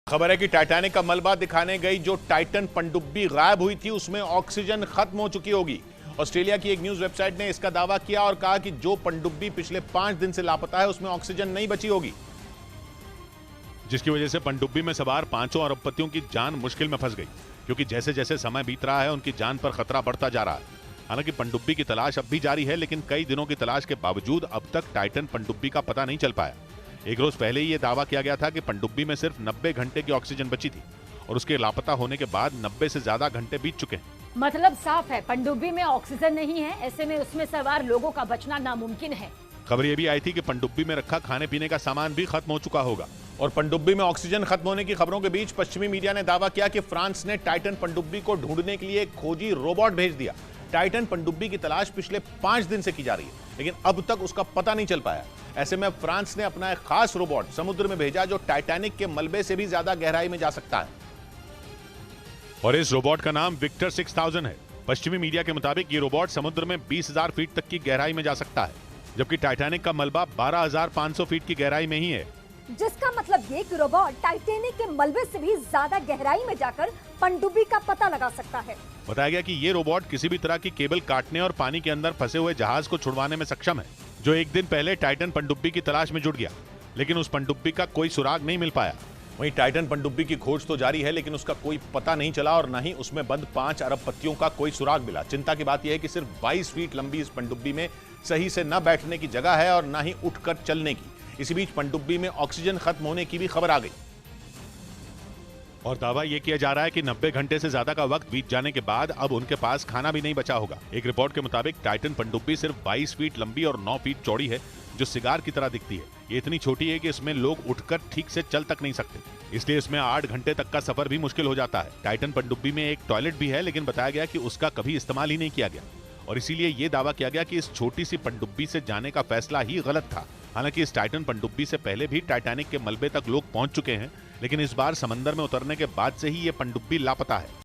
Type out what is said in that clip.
खबर है कि टाइटैनिक का मलबा दिखाने गई जो टाइटन पनडुब्बी गायब हुई थी उसमें ऑक्सीजन खत्म हो चुकी होगी। ऑस्ट्रेलिया की एक न्यूज वेबसाइट ने इसका दावा किया और कहा कि जो पनडुब्बी पिछले 5 दिन से लापता है उसमें ऑक्सीजन नहीं बची होगी, जिसकी वजह से पनडुब्बी में सवार 5 अरबपतियों की जान मुश्किल में फंस गई, क्योंकि जैसे जैसे समय बीत रहा है उनकी जान पर खतरा बढ़ता जा रहा है। हालांकि पनडुब्बी की तलाश अब भी जारी है, लेकिन कई दिनों की तलाश के बावजूद अब तक टाइटन पनडुब्बी का पता नहीं चल पाया। एक रोज पहले ही यह दावा किया गया था कि पनडुब्बी में सिर्फ 90 घंटे की ऑक्सीजन बची थी और उसके लापता होने के बाद 90 से ज्यादा घंटे बीत चुके हैं। मतलब साफ है, पनडुब्बी में ऑक्सीजन नहीं है, ऐसे में उसमें सवार लोगों का बचना नामुमकिन है। खबर यह भी आई थी कि पनडुब्बी में रखा खाने पीने का सामान भी खत्म हो चुका होगा। और पनडुब्बी में ऑक्सीजन खत्म होने की खबरों के बीच पश्चिमी मीडिया ने दावा किया कि फ्रांस ने टाइटन पनडुब्बी को ढूंढने के लिए एक खोजी रोबोट भेज दिया। टाइटन पनडुब्बी की तलाश पिछले 5 दिन से की जा रही है, लेकिन अब तक उसका पता नहीं चल पाया। ऐसे में फ्रांस ने अपना एक खास रोबोट समुद्र में भेजा जो टाइटैनिक के मलबे से भी ज्यादा गहराई में जा सकता है। और इस रोबोट का नाम विक्टर 6000 है। पश्चिमी मीडिया के मुताबिक ये रोबोट समुद्र में 20,000 फीट तक की गहराई में जा सकता है, जबकि टाइटैनिक का मलबा 12,500 फीट की गहराई में ही है। जिसका मतलब ये कि रोबोट टाइटैनिक के मलबे से भी ज्यादा गहराई में जाकर पनडुब्बी का पता लगा सकता है। बताया गया कि ये रोबोट किसी भी तरह की केबल काटने और पानी के अंदर फंसे हुए जहाज को छुड़वाने में सक्षम है, जो एक दिन पहले टाइटन पनडुब्बी की तलाश में जुट गया, लेकिन उस पनडुब्बी का कोई सुराग नहीं मिल पाया। वहीं टाइटन पनडुब्बी की खोज तो जारी है, लेकिन उसका कोई पता नहीं चला और न ही उसमें बंद 5 अरबपतियों का कोई सुराग मिला। चिंता की बात यह है कि सिर्फ 22 फीट लंबी इस पनडुब्बी में सही से न बैठने की जगह है और न ही उठकर चलने की। इसी बीच पनडुब्बी में ऑक्सीजन खत्म होने की भी खबर आ गई और दावा यह किया जा रहा है कि 90 घंटे से ज्यादा का वक्त बीत जाने के बाद अब उनके पास खाना भी नहीं बचा होगा। एक रिपोर्ट के मुताबिक टाइटन पनडुब्बी सिर्फ 22 फीट लंबी और 9 फीट चौड़ी है, जो सिगार की तरह दिखती है। ये इतनी छोटी है कि इसमें लोग उठकर ठीक से चल तक नहीं सकते, इसलिए इसमें 8 घंटे तक का सफर भी मुश्किल हो जाता है। टाइटन पनडुब्बी में एक टॉयलेट भी है, लेकिन बताया गया कि उसका कभी इस्तेमाल ही नहीं किया गया और इसीलिए ये दावा किया गया कि इस छोटी सी पनडुब्बी से जाने का फैसला ही गलत था। हालांकि इस टाइटन पनडुब्बी से पहले भी टाइटैनिक के मलबे तक लोग पहुंच चुके हैं, लेकिन इस बार समंदर में उतरने के बाद से ही ये पनडुब्बी लापता है।